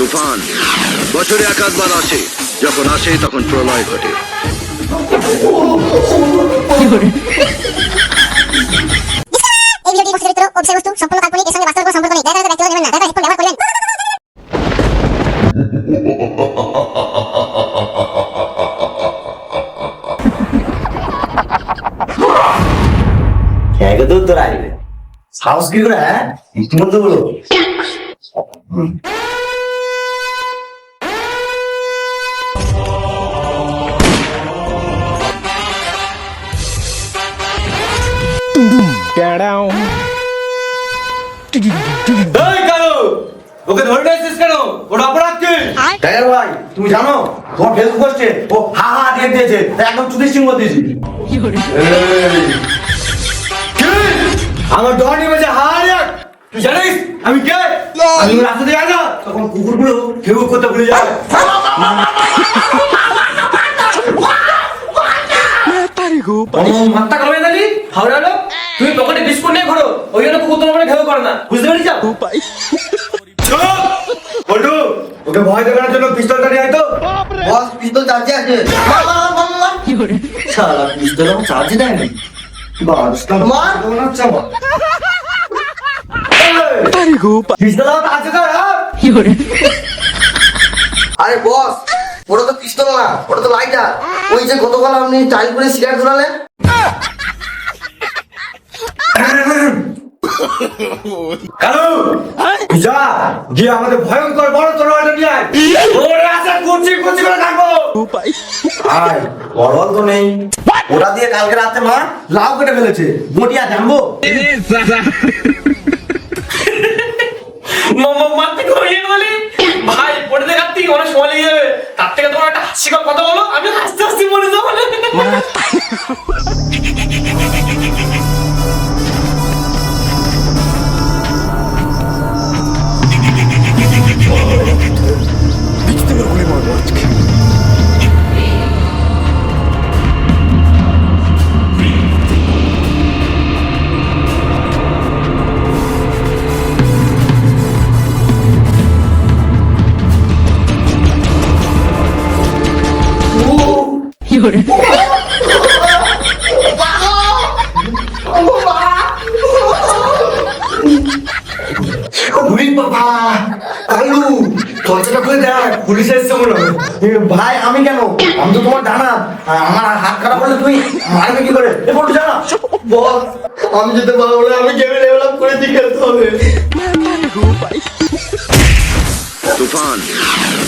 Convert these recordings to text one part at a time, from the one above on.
তুফান বছরে একাধবার আসে, যখন আসে তখন প্রলয় ঘটে। এই ভিডিওটি বস্তুচিত্র ও বিষয়বস্তু সম্পূর্ণ কাল্পনিক, এর সঙ্গে বাস্তব কোনো সম্পর্ক নেই। দয়া করে ব্যক্তিগত নেবেন না। দয়া করে হেডফোন ব্যবহার করবেন। তো উত্তর আসবে সাহস কি করে? হ্যাঁ ইতিমধ্যে বলো। ওকে ধরে নিয়েছিস কেন? ওর অপরাধ কি? টাইগার ভাই তুমি জানো তোমার ফেসবুক পোস্টে ও হা হা দিয়ে দিয়েছে, তাই একদম চুদি সিংহ দিয়েছি। আমার ডর নিয়ে হারিয়া তুই জানিস আমি কে? আমি রাস্তা দিয়ে আসা তখন কুকুরগুলো কেউ করতে ভুলে যায়। মাত্রা কমে গেলি হাওড়া হলো তুমি পকেটে বিস্কুট নিয়ে ঘোরো, ওই জন্য কুকুর তোমার ঘেউ করে না, বুঝতে পারিস? বলটু ওকে ভয় দেখানোর জন্য পিস্তলটা নিয়ে আয় তো। বস পিস্তল চার্জে আছে। শালা পিস্তল আমার চার্জে দেয় না। বাসটা মার মনে হচ্ছে আমার। পিস্তল আমার আছে তো? আরে বস, ওটা তো পিস্তল না, ওটা তো লাইটার। ওই যে গতকাল আপনি টাইল করে সিগারেট ধরালেন। কালু যা গিয়ে আমাদের ভয়ঙ্কর বড় তরোয়ালটা নিয়ে আয়। ওরে আসা কুচি কুচি করে কাটবো। আয় বড়ল তো নেই, ওটা দিয়ে কালকে রাতে মা লাউ কেটে ফেলেছে। মোটিয়া জানবো মারতে করিয়ে বলি ভাই পড়ে দেখার থেকে অনেক সময় লেগে যাবে, তার থেকে তোমার একটা হাসিকর কথা বলো, আমি হাসতে হাসতে মরে যাবো। বাবা কালু দরজাটা খুলে দেখ, পুলিশ এসছে মনে হয়। ভাই আমি কেন? আমি তো তোমার ডানা, আমার হাত খারাপ হলে তুমি মারবে কি করে? এ বলতো জানা বস, আমি যেতে পারবো না, আমি গেমে ডেভেলপ করে দিয়ে খেলতে হবে। তুফান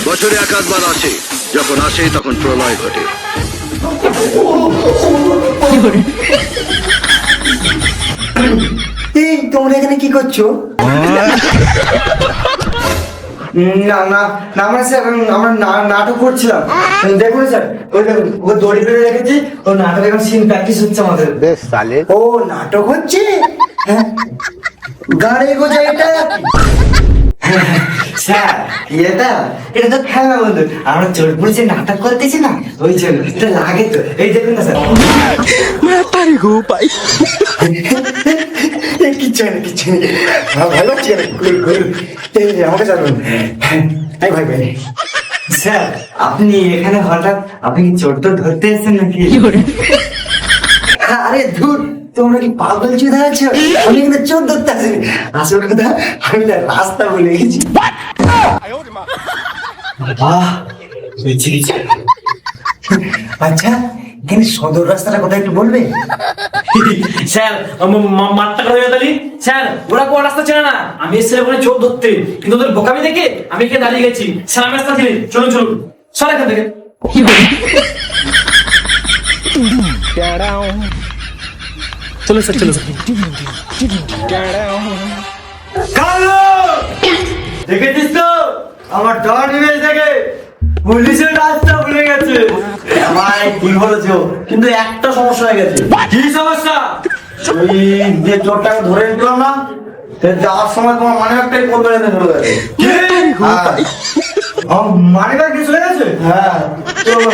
বছরে একাধবার আসে, যখন আসে তখন প্রলয় ঘটে। এই তোমরা এখানে কি করছো? না না না আমরা স্যার আমরা নাটক করছিলাম। দেখুন স্যার ওই দেখুন ও দড়ি পেরে রেখেছি, ও নাটক এখন সিন প্র্যাকটিস হচ্ছে আমাদের। বেশ সালে ও নাটক হচ্ছে। হ্যাঁ গাড়ি গোজা এটা স্যার এটা এটা তো খেলা বন্ধু, আমরা চোর পুলিশে নাটক করতেছি না, ওই জন্য এটা লাগে তো। এই দেখুন না স্যার কিচ্ছু না কিচ্ছু নেই, ভালো হচ্ছে আমাকে জানবেন। ভাই ভাই স্যার আপনি এখানে হঠাৎ আপনি কি চোর তো ধরতে এসেছেন নাকি? আরে ধুর তোমরা কি পাগল চুদা আছো? আমি কিন্তু চোর ধরতে আসিনি, আসল কথা আমি না রাস্তা বলে গেছি। আচ্ছা এখানে সদর রাস্তাটা কোথায় একটু বলবে? স্যার মাত্রা হয়ে গেলি স্যার, ওরা কোন রাস্তা চেনে না। আমি এসেছিলাম ওখানে চোর ধরতে, কিন্তু ওদের বোকামি দেখে আমি এখানে দাঁড়িয়ে গেছি। স্যার আমি রাস্তা ছিলেন, চলুন চলুন সর এখান থেকে। চলো স্যার চলো স্যার। কালো দেখেছিস তো আমার ডর নিমেষ থেকে পুলিশের রাস্তা ভুলে গেছে। ভাই ভুল বলেছো, কিন্তু একটা সমস্যা হয়ে গেছে। কি সমস্যা? ওই যে চোরটাকে ধরে নিলাম না, যাওয়ার সময় তোমার মনে একটাই কোন বেড়ে ধরে গেছে। মানি ব্যাগ চলে গেছে? হ্যাঁ চলো।